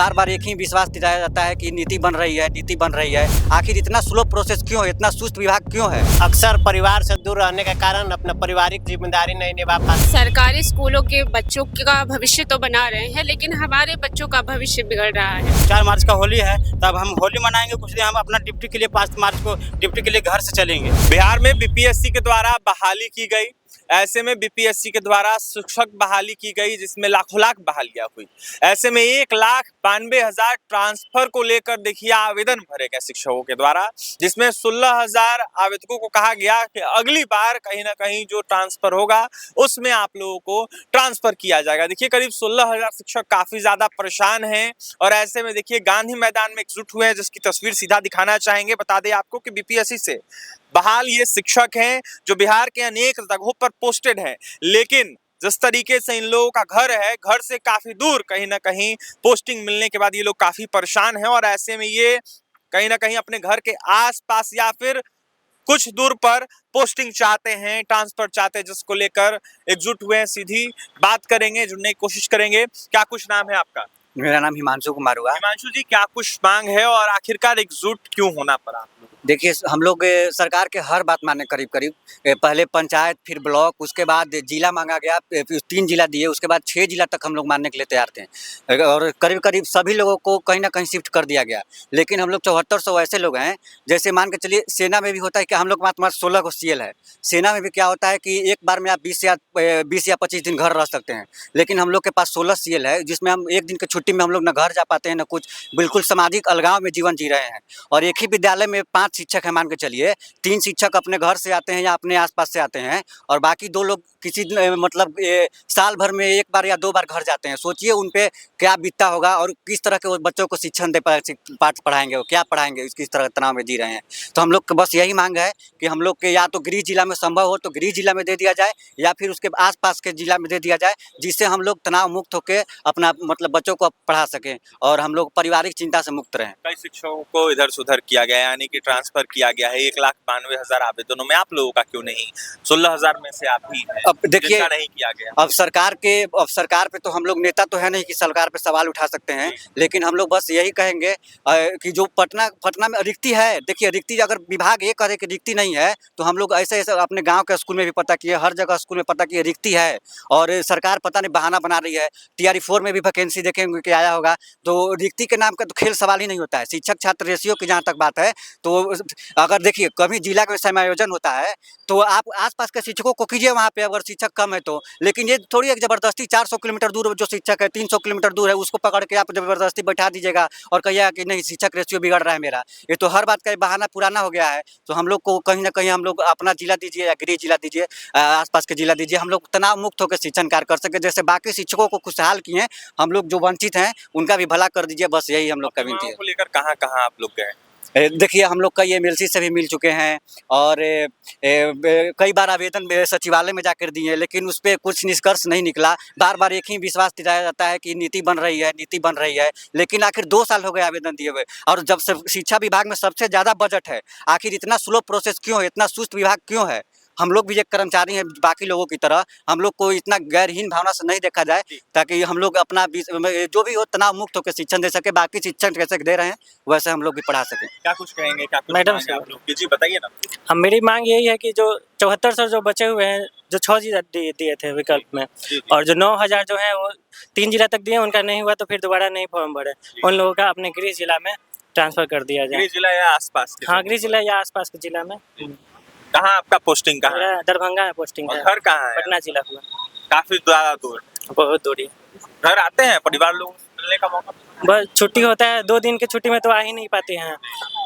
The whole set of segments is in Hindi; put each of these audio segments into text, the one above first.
बार बार एक ही विश्वास दिलाया जाता है कि नीति बन रही है, नीति बन रही है। आखिर इतना स्लो प्रोसेस क्यों है, इतना सुस्त विभाग क्यों है? अक्सर परिवार से दूर रहने के कारण अपना पारिवारिक जिम्मेदारी नहीं निभा पाते। सरकारी स्कूलों के बच्चों का भविष्य तो बना रहे हैं, लेकिन हमारे बच्चों का भविष्य बिगड़ रहा है। 4 मार्च का होली है, तब हम होली मनाएंगे। कुछ दिन हम अपना ड्यूटी के लिए 5 मार्च को ड्यूटी के लिए घर से चलेंगे। बिहार में बीपीएससी के द्वारा बहाली की गई। ऐसे में बीपीएससी के द्वारा शिक्षक बहाली की गई, जिसमें लाखों लाख बहालियां हुई। ऐसे में 1,92,000 ट्रांसफर को लेकर देखिए आवेदन भरे गए शिक्षकों के द्वारा, जिसमें 16,000 आवेदकों को कहा गया कि अगली बार कहीं ना कहीं जो ट्रांसफर होगा उसमें आप लोगों को ट्रांसफर किया जाएगा। देखिए करीब 16,000 शिक्षक काफी ज्यादा परेशान हैं और ऐसे में देखिए गांधी मैदान में एकजुट हुए हैं, जिसकी तस्वीर सीधा दिखाना चाहेंगे। बता दें आपको कि बीपीएससी से बहाल ये शिक्षक हैं जो बिहार के अनेक जगहों पर पोस्टेड हैं, लेकिन जिस तरीके से इन लोगों का घर है, घर से काफी दूर कहीं ना कहीं पोस्टिंग मिलने के बाद ये लोग काफी परेशान हैं और ऐसे में ये कहीं ना कहीं अपने घर के आसपास या फिर कुछ दूर पर पोस्टिंग चाहते हैं, ट्रांसफर चाहते हैं, जिसको लेकर एकजुट हुए हैं। सीधी बात करेंगे, जुड़ने की कोशिश करेंगे। क्या कुछ नाम है आपका? मेरा नाम हिमांशु कुमार हुआ। हिमांशु जी, क्या कुछ मांग है और आखिरकार एकजुट क्यों होना पड़ा आप लोग? देखिए, हम लोग सरकार के हर बात माने करीब करीब। पहले पंचायत, फिर ब्लॉक, उसके बाद जिला मांगा गया, फिर 3 जिला दिए, उसके बाद 6 जिला तक हम लोग मानने के लिए तैयार थे और करीब करीब सभी लोगों को कहीं ना कहीं शिफ्ट कर दिया गया। लेकिन हम लोग 7400 ऐसे लोग हैं, जैसे मान के चलिए सेना में भी होता है कि हम लोग मात्र 16 को सीएल है। सेना में भी क्या होता है कि एक बार में आप 20 या 25 दिन घर रह सकते हैं, लेकिन हम लोग के पास 16 सीएल है, जिसमें हम एक दिन की छुट्टी में हम लोग न घर जा पाते हैं न कुछ, बिल्कुल सामाजिक अलगाव में जीवन जी रहे हैं। और एक ही विद्यालय में 5 शिक्षक है, मान के चलिए 3 शिक्षक अपने घर से आते हैं या अपने आसपास से आते हैं और बाकी 2 लोग किसी मतलब साल भर में 1 बार या 2 बार घर जाते हैं। सोचिए उन पे क्या बीतता होगा और किस तरह के वो बच्चों को शिक्षण पाठ पढ़ाएंगे, वो क्या पढ़ाएंगे, किस तरह तनाव में जी रहे हैं। तो हम लोग को बस यही मांग है कि हम लोग के या तो गृह जिला में संभव हो तो गृह जिला में दे दिया जाए या फिर उसके आसपास के जिला में दे दिया जाए, जिससे हम लोग तनाव मुक्त होकर अपना मतलब बच्चों को पढ़ा सकें और हम लोग पारिवारिक चिंता से मुक्त रहें। कई शिक्षकों को इधर से उधर किया गया, यानी कि ट्रांसफर किया गया है। 1,92,000 आवेदनों में आप लोगों का क्यों नहीं? 16,000 में से आप ही हैं। अब देखिए, नहीं किया गया। अब सरकार पे तो हम लोग नेता तो है नहीं कि सरकार पे सवाल उठा सकते हैं, लेकिन हम लोग बस यही कहेंगे कि जो पटना में रिक्ति है, देखिए रिक्ति अगर विभाग ये करे कि रिक्ति नहीं है तो हम लोग ऐसे अपने गांव के स्कूल में भी पता किए, हर जगह स्कूल में पता किए रिक्ति है और सरकार पता नहीं बहाना बना रही है। TRE 4 में भी वैकेंसी देखेंगे कि आया होगा, तो रिक्ति के नाम का तो खेल सवाल ही नहीं होता है। शिक्षक छात्र रेशियो की जहाँ तक बात है, तो अगर देखिए कभी जिला में समायोजन होता है तो आप आसपास के शिक्षकों को कीजिए वहाँ पे, अगर शिक्षक कम है तो। लेकिन ये थोड़ी एक ज़बरदस्ती 400 किलोमीटर दूर जो शिक्षक है, 300 किलोमीटर दूर है, उसको पकड़ के आप ज़बरदस्ती बैठा दीजिएगा और कहिएगा कि नहीं शिक्षक रेशियो बिगड़ रहा है मेरा। ये तो हर बात का बहाना पुराना हो गया है। तो हम लोग को कहीं ना कहीं हम लोग अपना जिला दीजिए या गृह जिला दीजिए, आसपास के जिला दीजिए, हम लोग तनाव मुक्त होकर शिक्षण कार्य कर सके। जैसे बाकी शिक्षकों को खुशहाल किए, हम लोग जो वंचित हैं उनका भी भला कर दीजिए। बस यही हम लोग का विनती है। लेकर कहाँ कहाँ आप लोग गए? देखिए हम लोग कई MLC से भी मिल चुके हैं और कई बार आवेदन सचिवालय में जाकर दिए, लेकिन उस पर कुछ निष्कर्ष नहीं निकला। बार बार एक ही विश्वास दिलाया जाता है कि नीति बन रही है, नीति बन रही है, लेकिन आखिर 2 साल हो गए आवेदन दिए हुए। और जब से शिक्षा विभाग में सबसे ज़्यादा बजट है, आखिर इतना स्लो प्रोसेस क्यों है, इतना सुस्त विभाग क्यों है? हम लोग भी एक कर्मचारी हैं बाकी लोगों की तरह, हम लोग को इतना गैरहीन भावना से नहीं देखा जाए, ताकि हम लोग अपना जो भी हो तनाव मुक्त होकर शिक्षण दे सके। बाकी शिक्षण कैसे दे रहे हैं वैसे हम लोग भी पढ़ा सकें। क्या कुछ कहेंगे? क्या कुछ मैडम मांग है आप लोग की? जी बताइए ना। हम मेरी मांग यही है कि जो 7400 जो बचे हुए हैं, जो 6 जिला दिए थे विकल्प में, और जो 9,000 जो है वो 3 जिला तक दिए, उनका नहीं हुआ तो फिर दोबारा नहीं फॉर्म भरे, उन लोगों का अपने गृह जिला में ट्रांसफर कर दिया जाए। गृह जिला या आसपास के? हाँ, गृह जिला या आसपास के जिला में। कहाँ आपका पोस्टिंग कहाँ है? दरभंगा में पोस्टिंग है। घर कहाँ है? पटना जिला हुआ। काफी ज्यादा दूर? बहुत दूरी। घर आते हैं परिवार लोग मिलने का मौका? बस छुट्टी होता है, 2 दिन की छुट्टी में तो आ ही नहीं पाते हैं,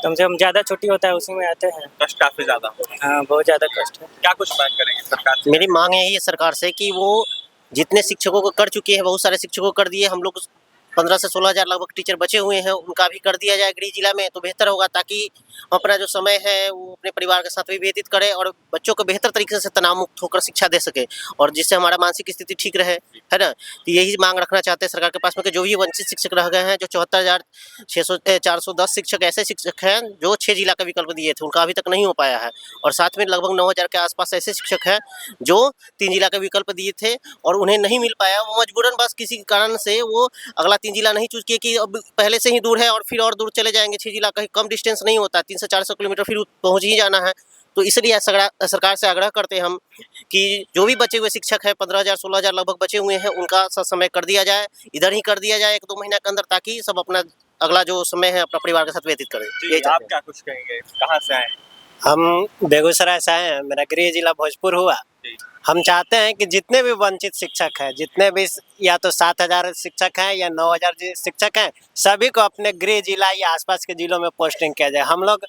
कम से कम ज़्यादा छुट्टी होता है उसी में आते हैं। कष्ट काफी ज्यादा? हाँ, बहुत ज़्यादा कष्ट है। क्या कुछ मांग करेंगे सरकार से? मेरी मांग यही है सरकार से कि वो जितने शिक्षकों को कर चुके हैं, बहुत सारे शिक्षकों को कर दिए, हम लोग 15 से 16,000 लगभग टीचर बचे हुए हैं, उनका भी कर दिया जाए गृह जिला में तो बेहतर होगा, ताकि अपना जो समय है वो अपने परिवार के साथ भी व्यतीत करें और बच्चों को बेहतर तरीके से तनाव मुक्त होकर शिक्षा दे सके और जिससे हमारा मानसिक स्थिति ठीक रहे, है ना। तो यही मांग रखना चाहते हैं सरकार के पास में कि जो भी वंचित शिक्षक रह गए हैं, जो 74,410 शिक्षक ऐसे शिक्षक हैं जो 6 जिला का विकल्प दिए थे, उनका अभी तक नहीं हो पाया है। और साथ में लगभग 9,000 के आसपास ऐसे शिक्षक हैं जो 3 जिला का विकल्प दिए थे और उन्हें नहीं मिल पाया, वो मजबूरन बस किसी कारण से वो अगला 3 जिला नहीं चूज किए कि अब पहले से ही दूर है और फिर और दूर चले जाएंगे। 6 जिला कहीं कम डिस्टेंस नहीं होता, 300 से 400 किलोमीटर फिर पहुँच ही जाना है। तो इसलिए सरकार से आग्रह करते हैं हम कि जो भी बचे हुए शिक्षक हैं 15,000 16,000 लगभग बचे हुए हैं, उनका समय कर दिया जाए, इधर ही कर दिया जाए 1-2 महीना के अंदर, ताकि सब अपना अगला जो समय है अपना परिवार के साथ व्यतीत करें। यही आप चाहते हैं। क्या कुछ कहेंगे, कहाँ से आए? हम बेगूसराय से आए हैं, मेरा गृह जिला भोजपुर हुआ। जी। हम चाहते हैं कि जितने भी वंचित शिक्षक हैं, जितने भी या तो 7,000 शिक्षक हैं या 9,000 शिक्षक हैं, सभी को अपने गृह जिला या आसपास के जिलों में पोस्टिंग किया जाए। हम लोग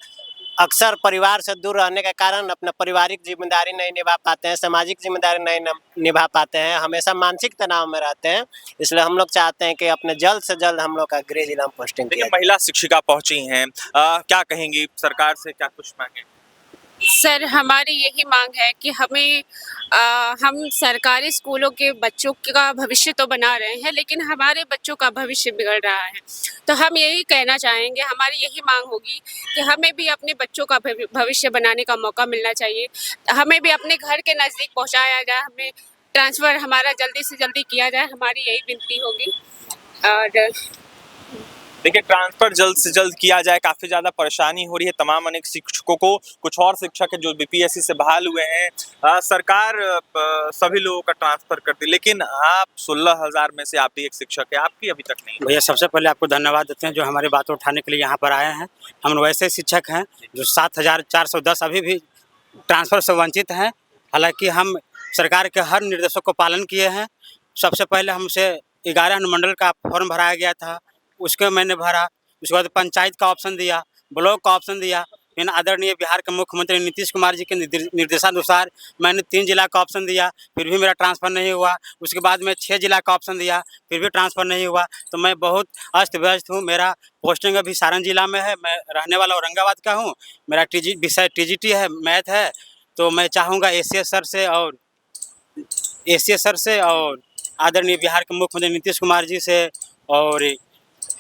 अक्सर परिवार से दूर रहने के कारण अपना पारिवारिक जिम्मेदारी नहीं निभा पाते हैं, सामाजिक जिम्मेदारी नहीं निभा पाते हैं, हमेशा मानसिक तनाव में रहते हैं। इसलिए हम लोग चाहते हैं कि अपने जल्द से जल्द हम लोग का गृह जिला में पोस्टिंग किया देखिए जाए। महिला शिक्षिका पहुंची हैं, क्या कहेंगी, सरकार से क्या कुछ मांगे? सर हमारी यही मांग है कि हम सरकारी स्कूलों के बच्चों का भविष्य तो बना रहे हैं, लेकिन हमारे बच्चों का भविष्य बिगड़ रहा है। तो हम यही कहना चाहेंगे, हमारी यही मांग होगी कि हमें भी अपने बच्चों का भविष्य बनाने का मौका मिलना चाहिए। हमें भी अपने घर के नज़दीक पहुंचाया जाए, हमें ट्रांसफ़र हमारा जल्दी से जल्दी किया जाए, हमारी यही विनती होगी। और देखिए ट्रांसफर जल्द से जल्द किया जाए, काफी ज्यादा परेशानी हो रही है तमाम अनेक शिक्षकों को। कुछ और शिक्षक है जो बीपीएससी से बहाल हुए हैं, सरकार सभी लोगों का ट्रांसफर कर दी, लेकिन आप 16,000 में से आप भी एक शिक्षक है, आपकी अभी तक नहीं। भैया सबसे पहले आपको धन्यवाद देते हैं जो हमारी बात उठाने के लिए यहाँ पर आए हैं। हम वैसे शिक्षक हैं जो 7,410 अभी भी ट्रांसफ़र से वंचित हैं। हालांकि हम सरकार के हर निर्देशों को पालन किए हैं। सबसे पहले हमसे 11 अनुमंडल का फॉर्म भराया गया था, उसको मैंने भरा। उसके बाद पंचायत का ऑप्शन दिया, ब्लॉक का ऑप्शन दिया। फिर आदरणीय बिहार के मुख्यमंत्री नीतीश कुमार जी के निर्देशानुसार मैंने 3 जिला का ऑप्शन दिया, फिर भी मेरा ट्रांसफ़र नहीं हुआ। उसके बाद में 6 जिला का ऑप्शन दिया, फिर भी ट्रांसफ़र नहीं हुआ। तो मैं बहुत अस्त व्यस्त हूँ। मेरा पोस्टिंग अभी सारण जिला में है, मैं रहने वाला औरंगाबाद का हूँ। मेरा विषय TGT है, मैथ है। तो मैं चाहूँगा एसीएस सर से और आदरणीय बिहार के मुख्यमंत्री नीतीश कुमार जी से और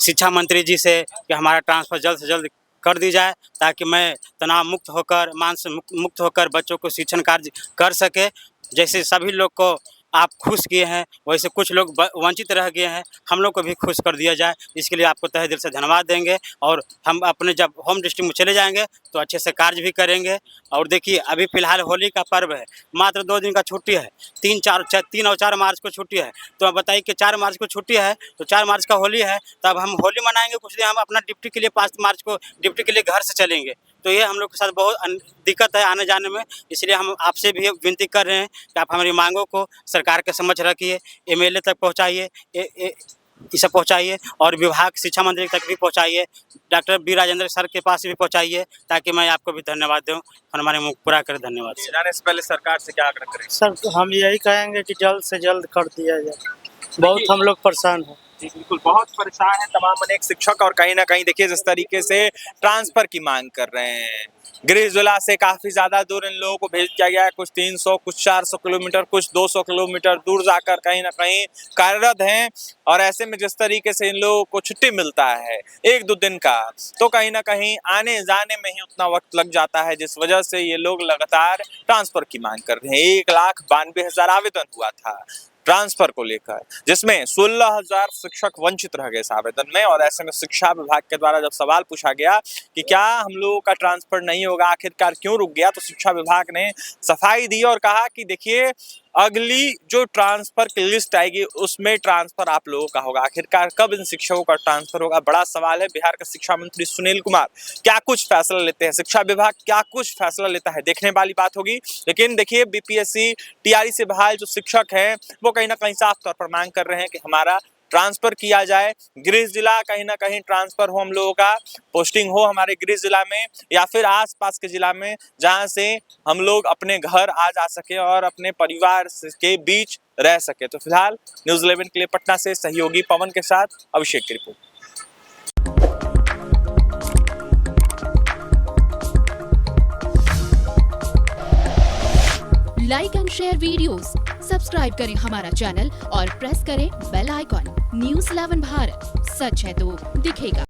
शिक्षा मंत्री जी से कि हमारा ट्रांसफ़र जल्द से जल्द कर दी जाए, ताकि मैं तनाव मुक्त होकर, मानसिक मुक्त होकर बच्चों को शिक्षण कार्य कर सके। जैसे सभी लोग को आप खुश किए हैं, वैसे कुछ लोग वंचित रह गए हैं, हम लोग को भी खुश कर दिया जाए। इसके लिए आपको तहे दिल से धन्यवाद देंगे। और हम अपने जब होम डिस्ट्रिक्ट में चले जाएंगे तो अच्छे से कार्य भी करेंगे। और देखिए अभी फ़िलहाल होली का पर्व है, मात्र 2 दिन का छुट्टी है, 3 और 4 मार्च को छुट्टी है। तो आप बताइए कि 4 मार्च को छुट्टी है तो 4 मार्च का होली है, तब हम होली मनाएंगे। कुछ दिन हम अपना ड्यूटी के लिए 5 मार्च को ड्यूटी के लिए घर से चलेंगे। तो ये हम लोग के साथ बहुत दिक्कत है आने जाने में। इसलिए हम आपसे भी विनती कर रहे हैं कि आप हमारी मांगों को सरकार के समझ रखिए, MLA तक पहुँचाइए, इसे पहुँचाइए और विभाग शिक्षा मंत्री तक भी पहुँचाइए, डॉक्टर बी राजेंद्र सर के पास भी पहुँचाइए, ताकि मैं आपको भी धन्यवाद दूँ। हमारे मुँह पूरा कर धन्यवाद। जाने से पहले सरकार से क्या आग्रह करें? सर हम यही कहेंगे कि जल्द से जल्द कर दिया जाए, बहुत हम लोग परेशान हैं। जी बिल्कुल, बहुत परेशान है तमाम अनेक शिक्षक। और कहीं ना कहीं देखिए जिस तरीके से ट्रांसफर की मांग कर रहे हैं, गृह जिला से काफी ज्यादा दूर इन लोगों को भेज दिया गया है। कुछ 300, कुछ 400 किलोमीटर, कुछ 200 किलोमीटर दूर जाकर कहीं ना कहीं कार्यरत हैं। और ऐसे में जिस तरीके से इन लोगों को छुट्टी मिलता है 1-2 दिन का, तो कहीं ना कहीं आने जाने में ही उतना वक्त लग जाता है, जिस वजह से ये लोग लगातार ट्रांसफर की मांग कर रहे हैं। 1,92,000 आवेदन हुआ था ट्रांसफर को लेकर, जिसमें 16,000 शिक्षक वंचित रह गए इस आवेदन में। और ऐसे में शिक्षा विभाग के द्वारा जब सवाल पूछा गया कि क्या हम लोगों का ट्रांसफर नहीं होगा, आखिरकार क्यों रुक गया, तो शिक्षा विभाग ने सफाई दी और कहा कि देखिए अगली जो ट्रांसफर की लिस्ट आएगी उसमें ट्रांसफर आप लोगों का होगा। आखिरकार कब इन शिक्षकों का ट्रांसफर होगा, बड़ा सवाल है। बिहार के शिक्षा मंत्री सुनील कुमार क्या कुछ फैसला लेते हैं, शिक्षा विभाग क्या कुछ फैसला लेता है, देखने वाली बात होगी। लेकिन देखिए बीपीएससी TRE से बहाल जो शिक्षक हैं वो कहीं ना कहीं साफ तौर पर मांग कर रहे हैं कि हमारा ट्रांसफर किया जाए, गृह जिला कहीं ना कहीं ट्रांसफर हो, हम लोगों का पोस्टिंग हो हमारे गृह जिला में या फिर आसपास के जिला में, जहां से हम लोग अपने घर आ जा सके और अपने परिवार के बीच रह सके। तो फिलहाल न्यूज़ 11 के लिए पटना से सहयोगी पवन के साथ अभिषेक की report. Like and share videos, subscribe करें हमारा चैनल और प्रेस करें बेल आइकॉन। न्यूज़ 11 भारत, सच है तो दिखेगा।